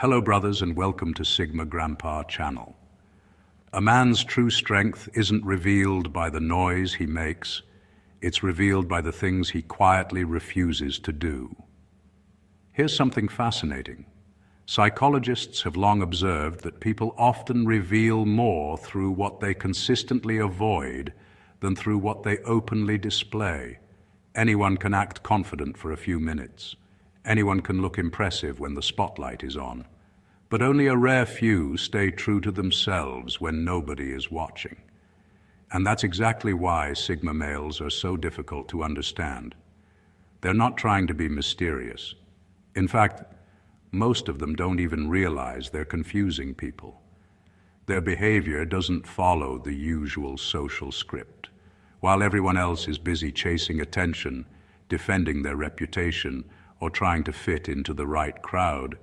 Hello brothers and welcome to Sigma Grandpa channel. A man's true strength isn't revealed by the noise he makes, it's revealed by the things he quietly refuses to do. Here's something fascinating. Psychologists have long observed that people often reveal more through what they consistently avoid than through what they openly display. Anyone can act confident for a few minutes. Anyone can look impressive when the spotlight is on. But only a rare few stay true to themselves when nobody is watching. And that's exactly why Sigma males are so difficult to understand. They're not trying to be mysterious. In fact, most of them don't even realize they're confusing people. Their behavior doesn't follow the usual social script. While everyone else is busy chasing attention, defending their reputation, or trying to fit into the right crowd,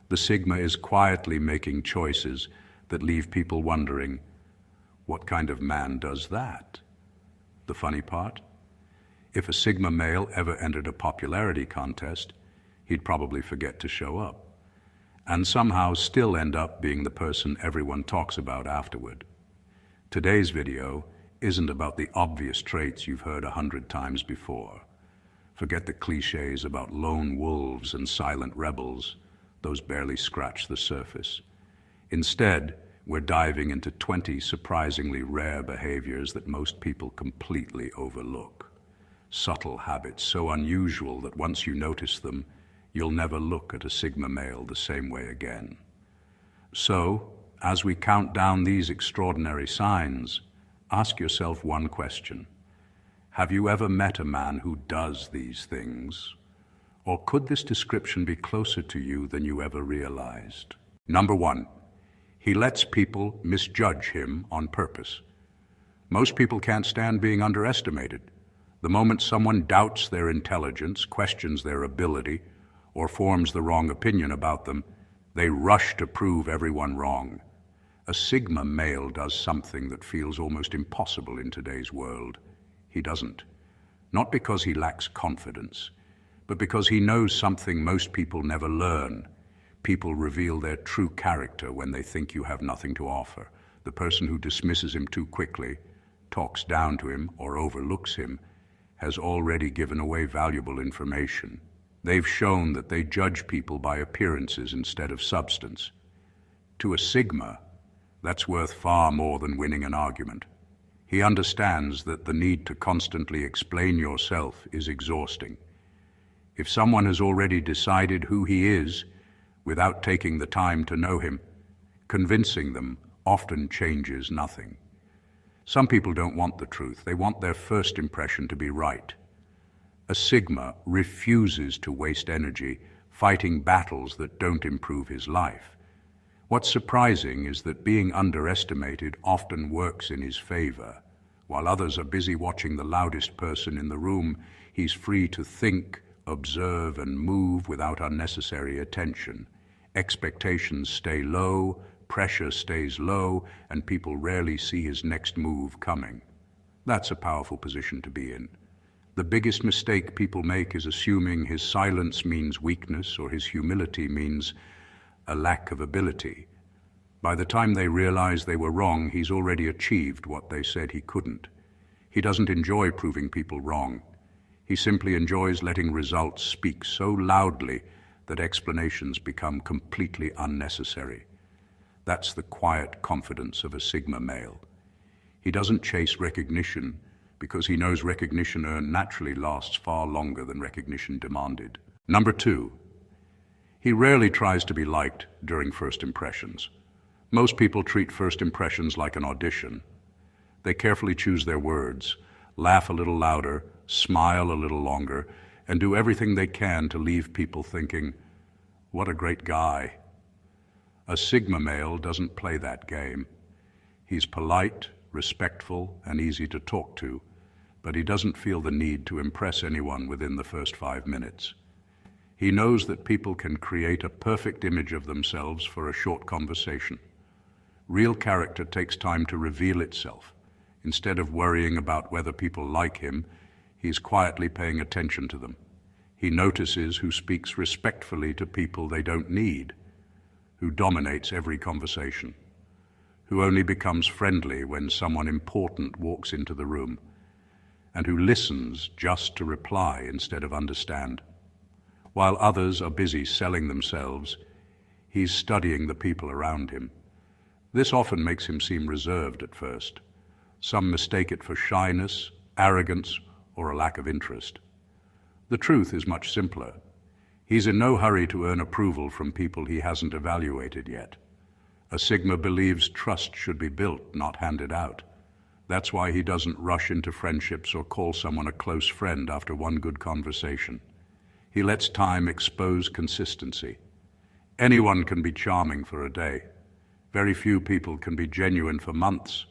the Sigma is quietly making choices that leave people wondering, what kind of man does that? The funny part? If a Sigma male ever entered a popularity contest, he'd probably forget to show up, and somehow still end up being the person everyone talks about afterward. Today's video isn't about the obvious traits you've heard 100 times before. Forget the clichés about lone wolves and silent rebels. Those barely scratch the surface. Instead, we're diving into 20 surprisingly rare behaviors that most people completely overlook. Subtle habits so unusual that once you notice them, you'll never look at a Sigma male the same way again. So, as we count down these extraordinary signs, ask yourself one question. Have you ever met a man who does these things? Or could this description be closer to you than you ever realized? Number 1, he lets people misjudge him on purpose. Most people can't stand being underestimated. The moment someone doubts their intelligence, questions their ability, or forms the wrong opinion about them, they rush to prove everyone wrong. A Sigma male does something that feels almost impossible in today's world. He doesn't. Not because he lacks confidence, but because he knows something most people never learn. People reveal their true character when they think you have nothing to offer. The person who dismisses him too quickly, talks down to him, or overlooks him, has already given away valuable information. They've shown that they judge people by appearances instead of substance. To a Sigma, that's worth far more than winning an argument. He understands that the need to constantly explain yourself is exhausting. If someone has already decided who he is without taking the time to know him, convincing them often changes nothing. Some people don't want the truth. They want their first impression to be right. A Sigma refuses to waste energy fighting battles that don't improve his life. What's surprising is that being underestimated often works in his favor. While others are busy watching the loudest person in the room, he's free to think, observe, and move without unnecessary attention. Expectations stay low, pressure stays low, and people rarely see his next move coming. That's a powerful position to be in. The biggest mistake people make is assuming his silence means weakness or his humility means a lack of ability. By the time they realize they were wrong, he's already achieved what they said he couldn't. He doesn't enjoy proving people wrong. He simply enjoys letting results speak so loudly that explanations become completely unnecessary. That's the quiet confidence of a Sigma male. He doesn't chase recognition because he knows recognition earned naturally lasts far longer than recognition demanded. Number 2, he rarely tries to be liked during first impressions. Most people treat first impressions like an audition. They carefully choose their words, laugh a little louder, smile a little longer, and do everything they can to leave people thinking, what a great guy. A Sigma male doesn't play that game. He's polite, respectful, and easy to talk to, but he doesn't feel the need to impress anyone within the first 5 minutes. He knows that people can create a perfect image of themselves for a short conversation. Real character takes time to reveal itself. Instead of worrying about whether people like him, he's quietly paying attention to them. He notices who speaks respectfully to people they don't need. who dominates every conversation, who only becomes friendly when someone important walks into the room, and who listens just to reply instead of understand. While others are busy selling themselves, he's studying the people around him. This often makes him seem reserved at first. Some mistake it for shyness, arrogance, or a lack of interest. The truth is much simpler. He's in no hurry to earn approval from people he hasn't evaluated yet. A Sigma believes trust should be built, not handed out. That's why he doesn't rush into friendships or call someone a close friend after one good conversation. He lets time expose consistency. Anyone can be charming for a day. Very few people can be genuine for months.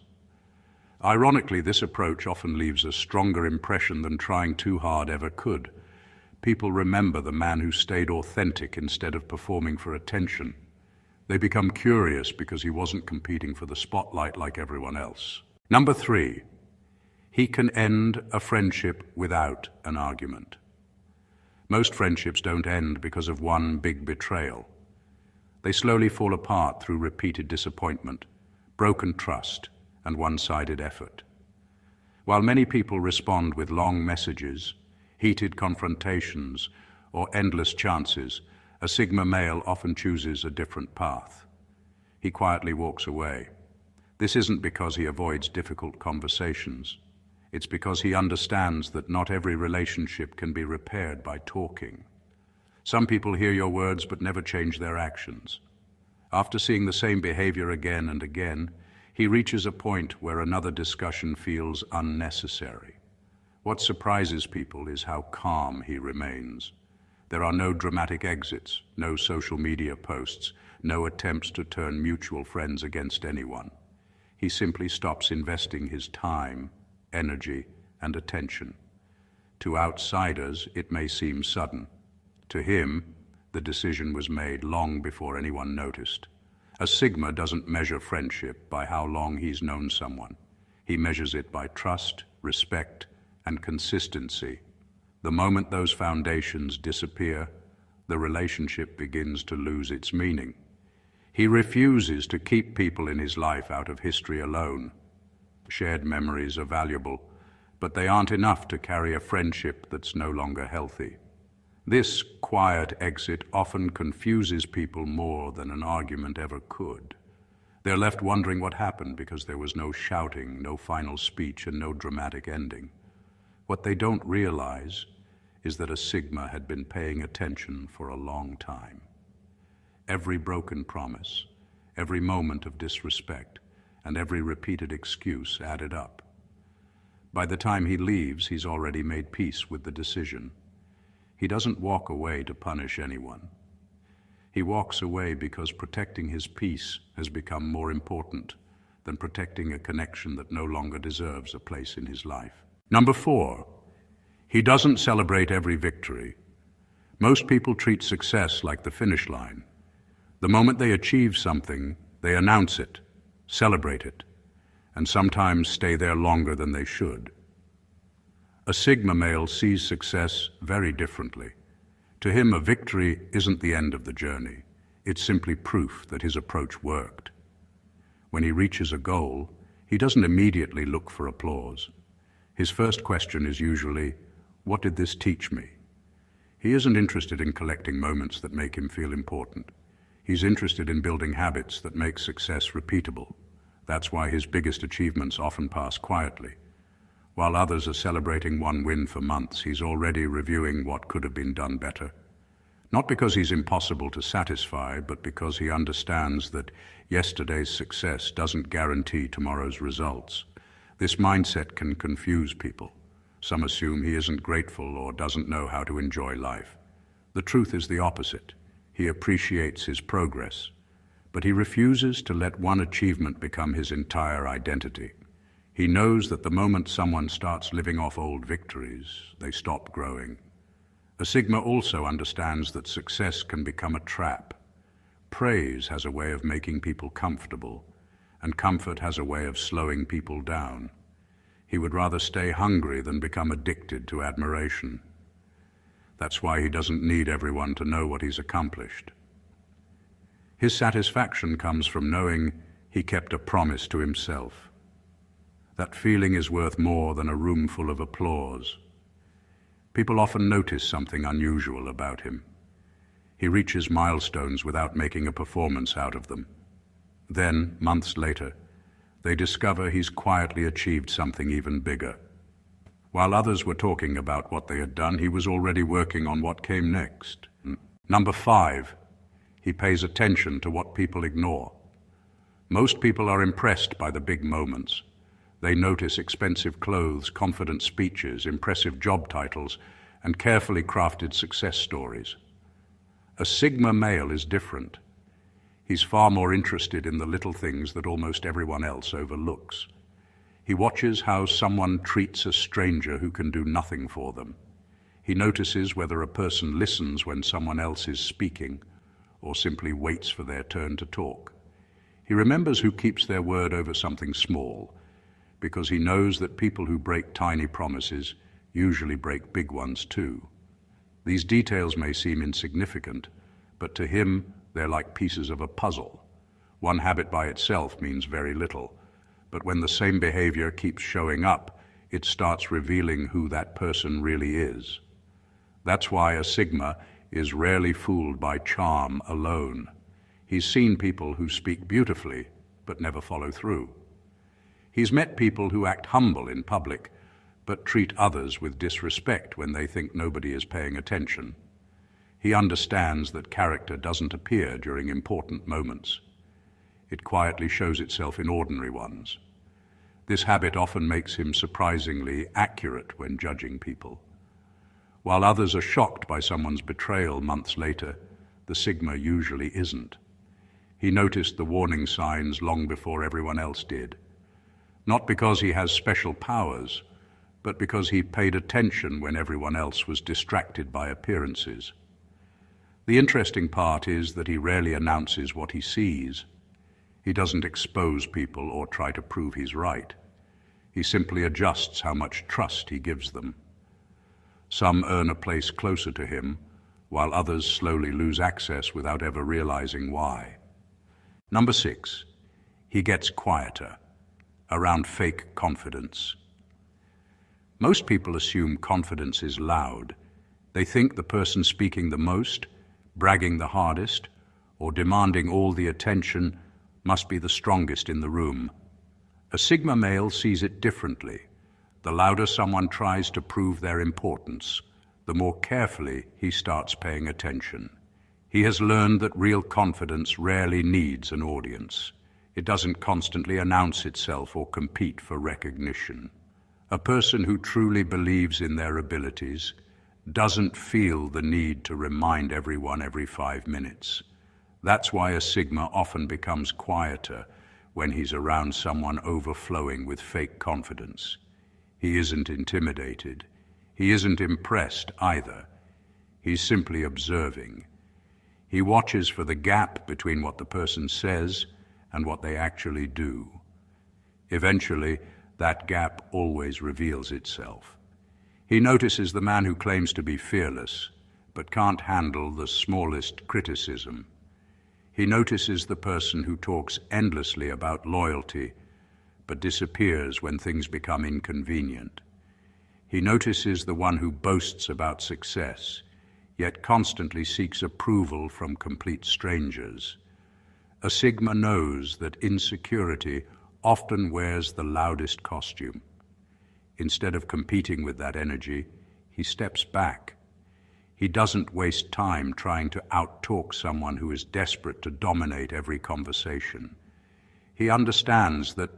Ironically, this approach often leaves a stronger impression than trying too hard ever could. People remember the man who stayed authentic instead of performing for attention. They become curious because he wasn't competing for the spotlight like everyone else. Number 3, he can end a friendship without an argument. Most friendships don't end because of one big betrayal. They slowly fall apart through repeated disappointment, broken trust, and one-sided effort. While many people respond with long messages, heated confrontations, or endless chances, a Sigma male often chooses a different path. He quietly walks away. This isn't because he avoids difficult conversations. It's because he understands that not every relationship can be repaired by talking. Some people hear your words but never change their actions. After seeing the same behavior again and again, he reaches a point where another discussion feels unnecessary. What surprises people is how calm he remains. There are no dramatic exits, no social media posts, no attempts to turn mutual friends against anyone. He simply stops investing his time, energy, and attention. To outsiders, it may seem sudden. To him, the decision was made long before anyone noticed. A Sigma doesn't measure friendship by how long he's known someone. He measures it by trust, respect, and consistency. The moment those foundations disappear, the relationship begins to lose its meaning. He refuses to keep people in his life out of history alone. Shared memories are valuable, but they aren't enough to carry a friendship that's no longer healthy. This quiet exit often confuses people more than an argument ever could. They're left wondering what happened because there was no shouting, no final speech, and no dramatic ending. What they don't realize is that a Sigma had been paying attention for a long time. Every broken promise, every moment of disrespect, and every repeated excuse added up. By the time he leaves, he's already made peace with the decision. He doesn't walk away to punish anyone. He walks away because protecting his peace has become more important than protecting a connection that no longer deserves a place in his life. Number 4, he doesn't celebrate every victory. Most people treat success like the finish line. The moment they achieve something, they announce it, celebrate it, and sometimes stay there longer than they should. A Sigma male sees success very differently. To him, a victory isn't the end of the journey. It's simply proof that his approach worked. When he reaches a goal, he doesn't immediately look for applause. His first question is usually, "What did this teach me?" He isn't interested in collecting moments that make him feel important. He's interested in building habits that make success repeatable. That's why his biggest achievements often pass quietly. While others are celebrating one win for months, he's already reviewing what could have been done better. Not because he's impossible to satisfy, but because he understands that yesterday's success doesn't guarantee tomorrow's results. This mindset can confuse people. Some assume he isn't grateful or doesn't know how to enjoy life. The truth is the opposite. He appreciates his progress, but he refuses to let one achievement become his entire identity. He knows that the moment someone starts living off old victories, they stop growing. A Sigma also understands that success can become a trap. Praise has a way of making people comfortable, and comfort has a way of slowing people down. He would rather stay hungry than become addicted to admiration. That's why he doesn't need everyone to know what he's accomplished. His satisfaction comes from knowing he kept a promise to himself. That feeling is worth more than a room full of applause. People often notice something unusual about him. He reaches milestones without making a performance out of them. Then, months later, they discover he's quietly achieved something even bigger. While others were talking about what they had done, he was already working on what came next. Number 5, he pays attention to what people ignore. Most people are impressed by the big moments. They notice expensive clothes, confident speeches, impressive job titles, and carefully crafted success stories. A Sigma male is different. He's far more interested in the little things that almost everyone else overlooks. He watches how someone treats a stranger who can do nothing for them. He notices whether a person listens when someone else is speaking or simply waits for their turn to talk. He remembers who keeps their word over something small, because he knows that people who break tiny promises usually break big ones too. These details may seem insignificant, but to him they're like pieces of a puzzle. One habit by itself means very little, but when the same behavior keeps showing up, it starts revealing who that person really is. That's why a Sigma is rarely fooled by charm alone. He's seen people who speak beautifully but never follow through. He's met people who act humble in public but treat others with disrespect when they think nobody is paying attention. He understands that character doesn't appear during important moments. It quietly shows itself in ordinary ones. This habit often makes him surprisingly accurate when judging people. While others are shocked by someone's betrayal months later, the Sigma usually isn't. He noticed the warning signs long before everyone else did. Not because he has special powers, but because he paid attention when everyone else was distracted by appearances. The interesting part is that he rarely announces what he sees. He doesn't expose people or try to prove he's right. He simply adjusts how much trust he gives them. Some earn a place closer to him, while others slowly lose access without ever realizing why. Number 6, he gets quieter, around fake confidence. Most people assume confidence is loud. They think the person speaking the most, bragging the hardest, or demanding all the attention must be the strongest in the room. A Sigma male sees it differently. The louder someone tries to prove their importance, the more carefully he starts paying attention. He has learned that real confidence rarely needs an audience. It doesn't constantly announce itself or compete for recognition. A person who truly believes in their abilities doesn't feel the need to remind everyone every 5 minutes. That's why a Sigma often becomes quieter when he's around someone overflowing with fake confidence. He isn't intimidated. He isn't impressed either. He's simply observing. He watches for the gap between what the person says and what they actually do. Eventually, that gap always reveals itself. He notices the man who claims to be fearless, but can't handle the smallest criticism. He notices the person who talks endlessly about loyalty, but disappears when things become inconvenient. He notices the one who boasts about success, yet constantly seeks approval from complete strangers. A Sigma knows that insecurity often wears the loudest costume. Instead of competing with that energy, he steps back. He doesn't waste time trying to out-talk someone who is desperate to dominate every conversation. He understands that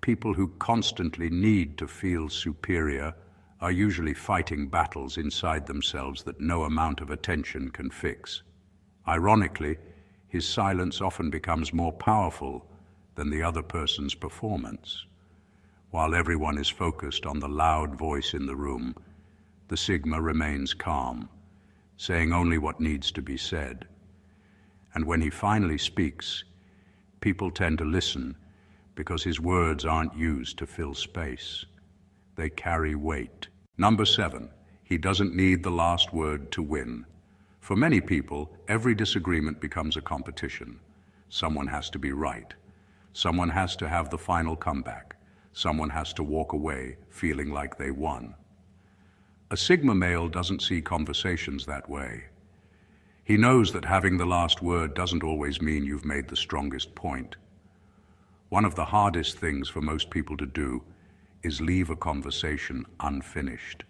people who constantly need to feel superior are usually fighting battles inside themselves that no amount of attention can fix. Ironically, his silence often becomes more powerful than the other person's performance. While everyone is focused on the loud voice in the room, the Sigma remains calm, saying only what needs to be said. And when he finally speaks, people tend to listen because his words aren't used to fill space. They carry weight. Number 7, he doesn't need the last word to win. For many people, every disagreement becomes a competition. Someone has to be right. Someone has to have the final comeback. Someone has to walk away feeling like they won. A Sigma male doesn't see conversations that way. He knows that having the last word doesn't always mean you've made the strongest point. One of the hardest things for most people to do is leave a conversation unfinished.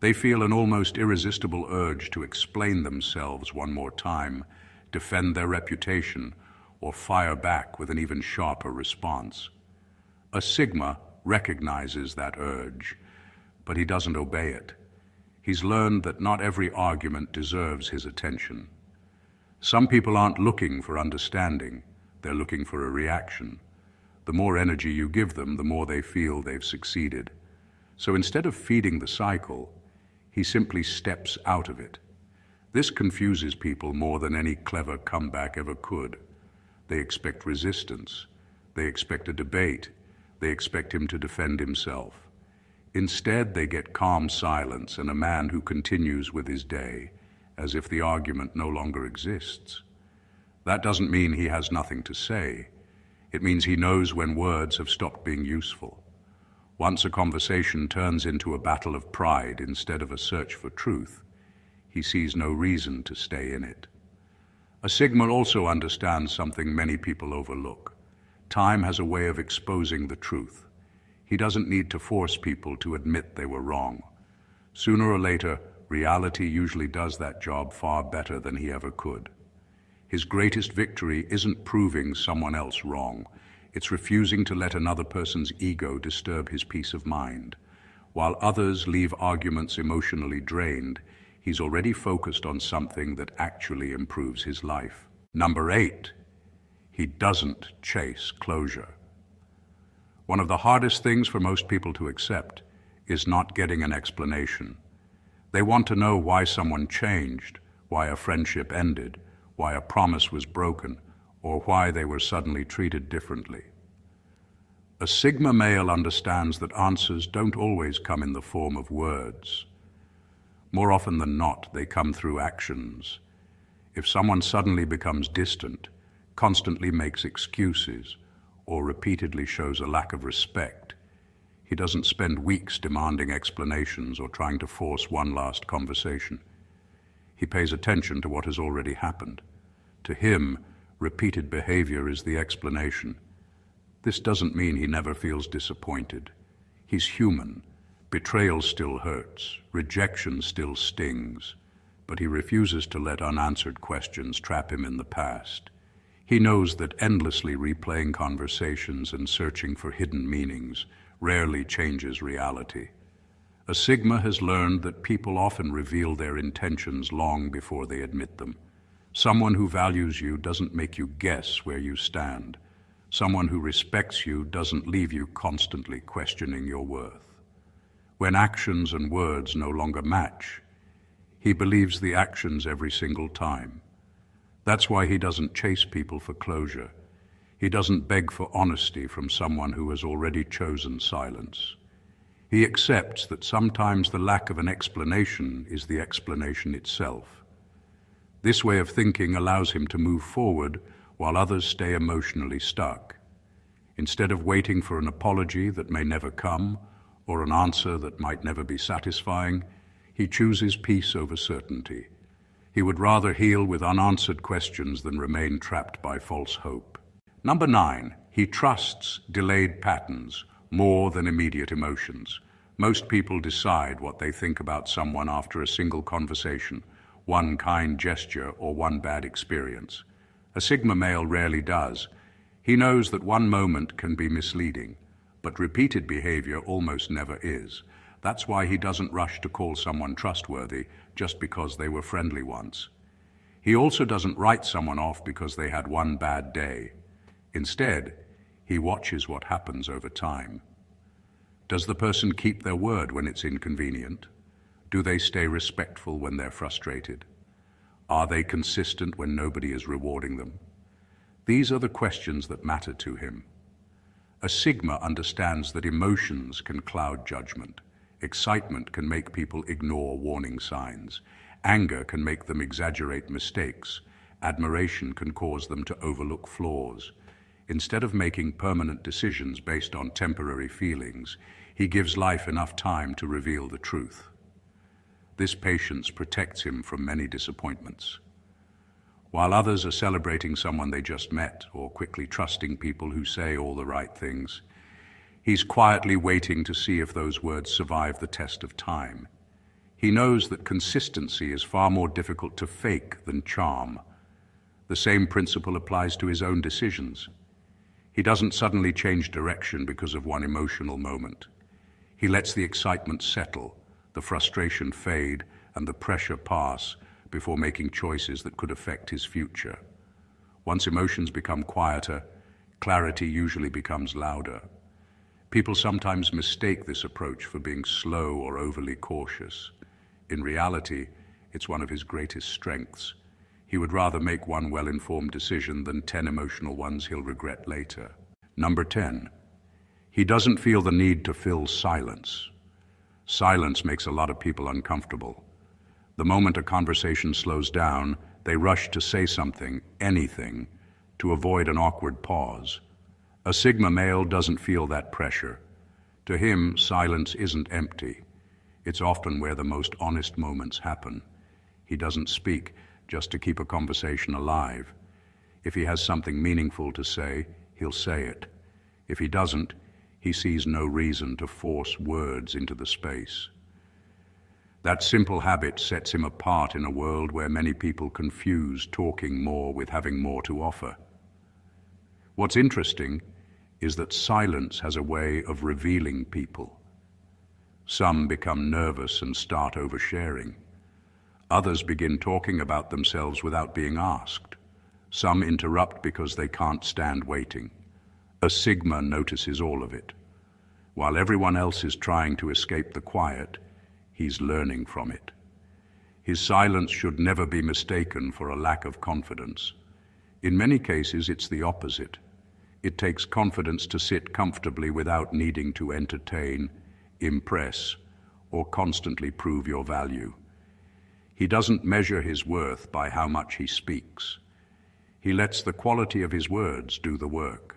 They feel an almost irresistible urge to explain themselves one more time, defend their reputation, or fire back with an even sharper response. A Sigma recognizes that urge, but he doesn't obey it. He's learned that not every argument deserves his attention. Some people aren't looking for understanding, they're looking for a reaction. The more energy you give them, the more they feel they've succeeded. So instead of feeding the cycle, he simply steps out of it. This confuses people more than any clever comeback ever could. They expect resistance. They expect a debate. They expect him to defend himself. Instead, they get calm silence and a man who continues with his day, as if the argument no longer exists. That doesn't mean he has nothing to say. It means he knows when words have stopped being useful. Once a conversation turns into a battle of pride instead of a search for truth, he sees no reason to stay in it. A Sigma also understands something many people overlook. Time has a way of exposing the truth. He doesn't need to force people to admit they were wrong. Sooner or later, reality usually does that job far better than he ever could. His greatest victory isn't proving someone else wrong. It's refusing to let another person's ego disturb his peace of mind. While others leave arguments emotionally drained, he's already focused on something that actually improves his life. Number 8, he doesn't chase closure. One of the hardest things for most people to accept is not getting an explanation. They want to know why someone changed, why a friendship ended, why a promise was broken, or why they were suddenly treated differently. A Sigma male understands that answers don't always come in the form of words. More often than not, they come through actions. If someone suddenly becomes distant, constantly makes excuses, or repeatedly shows a lack of respect, he doesn't spend weeks demanding explanations or trying to force one last conversation. He pays attention to what has already happened. To him, repeated behavior is the explanation. This doesn't mean he never feels disappointed. He's human. Betrayal still hurts. Rejection still stings. But he refuses to let unanswered questions trap him in the past. He knows that endlessly replaying conversations and searching for hidden meanings rarely changes reality. A Sigma has learned that people often reveal their intentions long before they admit them. Someone who values you doesn't make you guess where you stand. Someone who respects you doesn't leave you constantly questioning your worth. When actions and words no longer match, he believes the actions every single time. That's why he doesn't chase people for closure. He doesn't beg for honesty from someone who has already chosen silence. He accepts that sometimes the lack of an explanation is the explanation itself. This way of thinking allows him to move forward while others stay emotionally stuck. Instead of waiting for an apology that may never come or an answer that might never be satisfying, he chooses peace over certainty. He would rather heal with unanswered questions than remain trapped by false hope. Number 9, he trusts delayed patterns more than immediate emotions. Most people decide what they think about someone after a single conversation, one kind gesture, or one bad experience. A Sigma male rarely does. He knows that one moment can be misleading, but repeated behavior almost never is. That's why he doesn't rush to call someone trustworthy just because they were friendly once. He also doesn't write someone off because they had one bad day. Instead, he watches what happens over time. Does the person keep their word when it's inconvenient? Do they stay respectful when they're frustrated? Are they consistent when nobody is rewarding them? These are the questions that matter to him. A Sigma understands that emotions can cloud judgment. Excitement can make people ignore warning signs. Anger can make them exaggerate mistakes. Admiration can cause them to overlook flaws. Instead of making permanent decisions based on temporary feelings, he gives life enough time to reveal the truth. This patience protects him from many disappointments. While others are celebrating someone they just met or quickly trusting people who say all the right things, he's quietly waiting to see if those words survive the test of time. He knows that consistency is far more difficult to fake than charm. The same principle applies to his own decisions. He doesn't suddenly change direction because of one emotional moment. He lets the excitement settle, the frustration fade, and the pressure pass before making choices that could affect his future. Once emotions become quieter, clarity usually becomes louder. People sometimes mistake this approach for being slow or overly cautious. In reality, it's one of his greatest strengths. He would rather make one well-informed decision than 10 emotional ones he'll regret later. Number 10. He doesn't feel the need to fill silence. Silence makes a lot of people uncomfortable. The moment a conversation slows down, they rush to say something, anything, to avoid an awkward pause. A Sigma male doesn't feel that pressure. To him, silence isn't empty. It's often where the most honest moments happen. He doesn't speak just to keep a conversation alive. If he has something meaningful to say, he'll say it. If he doesn't, he sees no reason to force words into the space. That simple habit sets him apart in a world where many people confuse talking more with having more to offer. What's interesting is that silence has a way of revealing people. Some become nervous and start oversharing. Others begin talking about themselves without being asked. Some interrupt because they can't stand waiting. A Sigma notices all of it. While everyone else is trying to escape the quiet, he's learning from it. His silence should never be mistaken for a lack of confidence. In many cases, it's the opposite. It takes confidence to sit comfortably without needing to entertain, impress, or constantly prove your value. He doesn't measure his worth by how much he speaks. He lets the quality of his words do the work.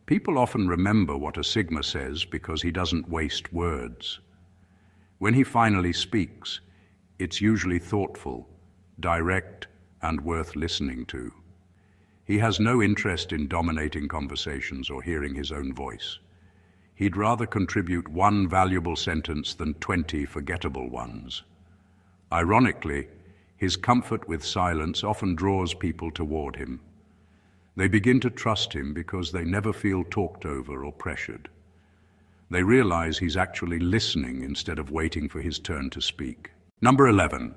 People often remember what a Sigma says because he doesn't waste words. When he finally speaks, it's usually thoughtful, direct, and worth listening to. He has no interest in dominating conversations or hearing his own voice. He'd rather contribute one valuable sentence than 20 forgettable ones. Ironically, his comfort with silence often draws people toward him. They begin to trust him because they never feel talked over or pressured. They realize he's actually listening instead of waiting for his turn to speak. Number 11.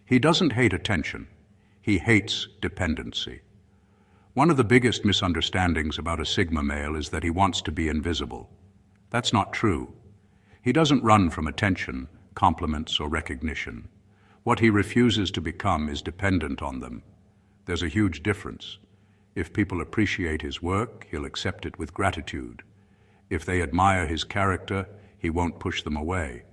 He doesn't hate attention. He hates dependency. One of the biggest misunderstandings about a Sigma male is that he wants to be invisible. That's not true. He doesn't run from attention, compliments, or recognition. What he refuses to become is dependent on them. There's a huge difference. If people appreciate his work, he'll accept it with gratitude. If they admire his character, he won't push them away.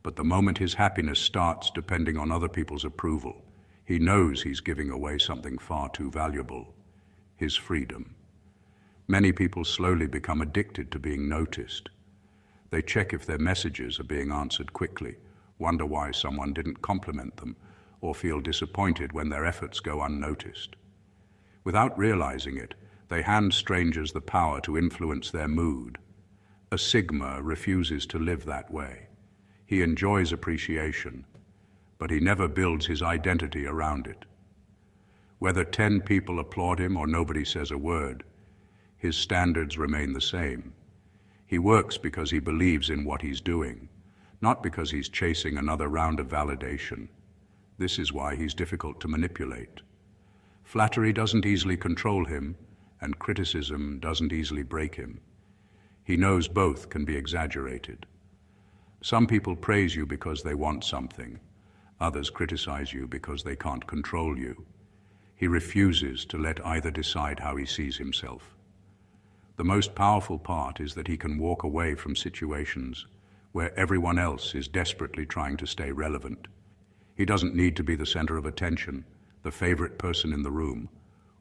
But the moment his happiness starts depending on other people's approval, he knows he's giving away something far too valuable: his freedom. Many people slowly become addicted to being noticed. They check if their messages are being answered quickly, wonder why someone didn't compliment them, or feel disappointed when their efforts go unnoticed. Without realizing it, they hand strangers the power to influence their mood. A Sigma refuses to live that way. He enjoys appreciation, but he never builds his identity around it. Whether 10 people applaud him or nobody says a word, his standards remain the same. He works because he believes in what he's doing, not because he's chasing another round of validation. This is why he's difficult to manipulate. Flattery doesn't easily control him, and criticism doesn't easily break him. He knows both can be exaggerated. Some people praise you because they want something. Others criticize you because they can't control you. He refuses to let either decide how he sees himself. The most powerful part is that he can walk away from situations where everyone else is desperately trying to stay relevant. He doesn't need to be the center of attention, the favorite person in the room,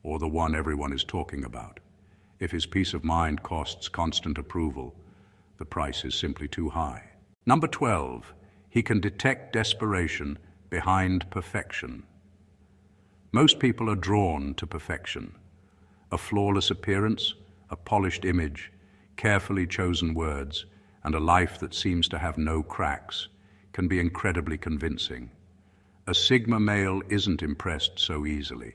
or the one everyone is talking about. If his peace of mind costs constant approval, the price is simply too high. Number 12, he can detect desperation behind perfection. Most people are drawn to perfection. A flawless appearance, a polished image, carefully chosen words, and a life that seems to have no cracks can be incredibly convincing. A Sigma male isn't impressed so easily.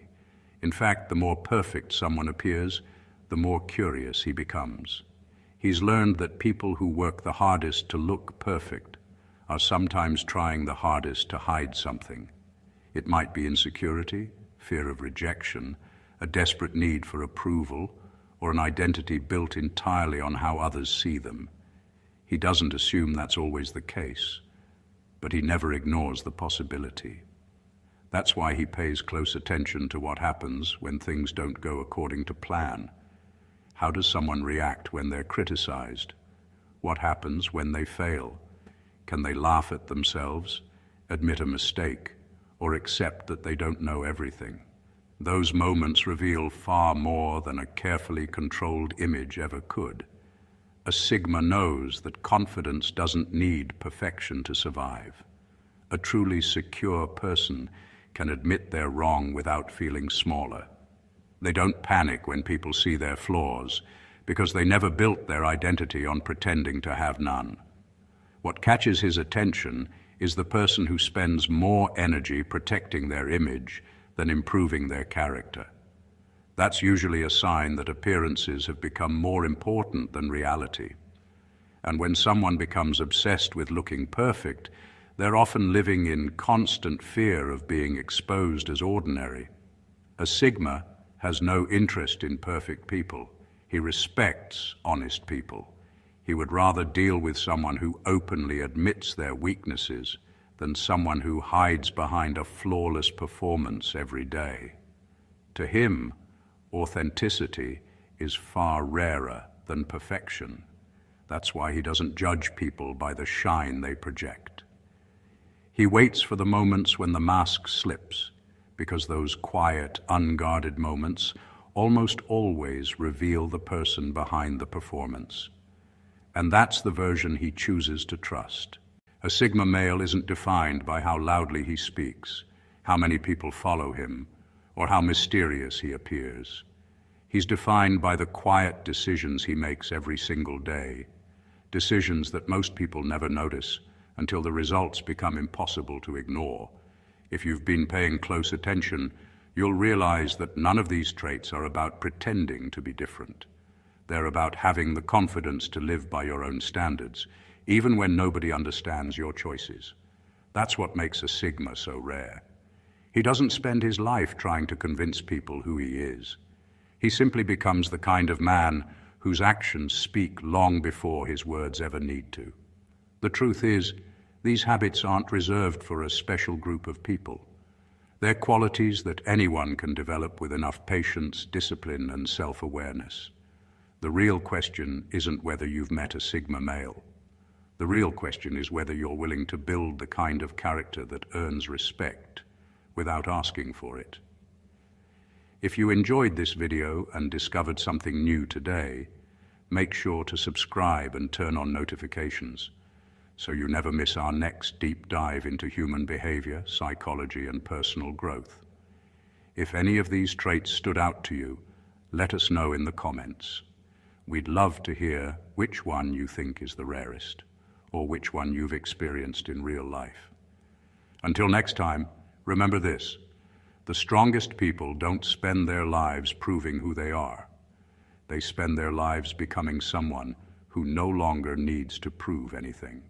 In fact, the more perfect someone appears, the more curious he becomes. He's learned that people who work the hardest to look perfect are sometimes trying the hardest to hide something. It might be insecurity, fear of rejection, a desperate need for approval, or an identity built entirely on how others see them. He doesn't assume that's always the case, but he never ignores the possibility. That's why he pays close attention to what happens when things don't go according to plan. How does someone react when they're criticized? What happens when they fail? Can they laugh at themselves, admit a mistake, or accept that they don't know everything? Those moments reveal far more than a carefully controlled image ever could. A Sigma knows that confidence doesn't need perfection to survive. A truly secure person can admit they're wrong without feeling smaller. They don't panic when people see their flaws, because they never built their identity on pretending to have none. What catches his attention is the person who spends more energy protecting their image than improving their character. That's usually a sign that appearances have become more important than reality. And when someone becomes obsessed with looking perfect, they're often living in constant fear of being exposed as ordinary. A Sigma has no interest in perfect people. He respects honest people. He would rather deal with someone who openly admits their weaknesses than someone who hides behind a flawless performance every day. To him, authenticity is far rarer than perfection. That's why he doesn't judge people by the shine they project. He waits for the moments when the mask slips, because those quiet, unguarded moments almost always reveal the person behind the performance. And that's the version he chooses to trust. A Sigma male isn't defined by how loudly he speaks, how many people follow him, or how mysterious he appears. He's defined by the quiet decisions he makes every single day, decisions that most people never notice until the results become impossible to ignore. If you've been paying close attention, you'll realize that none of these traits are about pretending to be different. They're about having the confidence to live by your own standards, even when nobody understands your choices. That's what makes a Sigma so rare. He doesn't spend his life trying to convince people who he is. He simply becomes the kind of man whose actions speak long before his words ever need to. The truth is, these habits aren't reserved for a special group of people. They're qualities that anyone can develop with enough patience, discipline, and self-awareness. The real question isn't whether you've met a Sigma male. The real question is whether you're willing to build the kind of character that earns respect without asking for it. If you enjoyed this video and discovered something new today, make sure to subscribe and turn on notifications so you never miss our next deep dive into human behavior, psychology, and personal growth. If any of these traits stood out to you, let us know in the comments. We'd love to hear which one you think is the rarest, or which one you've experienced in real life. Until next time, remember this: the strongest people don't spend their lives proving who they are. They spend their lives becoming someone who no longer needs to prove anything.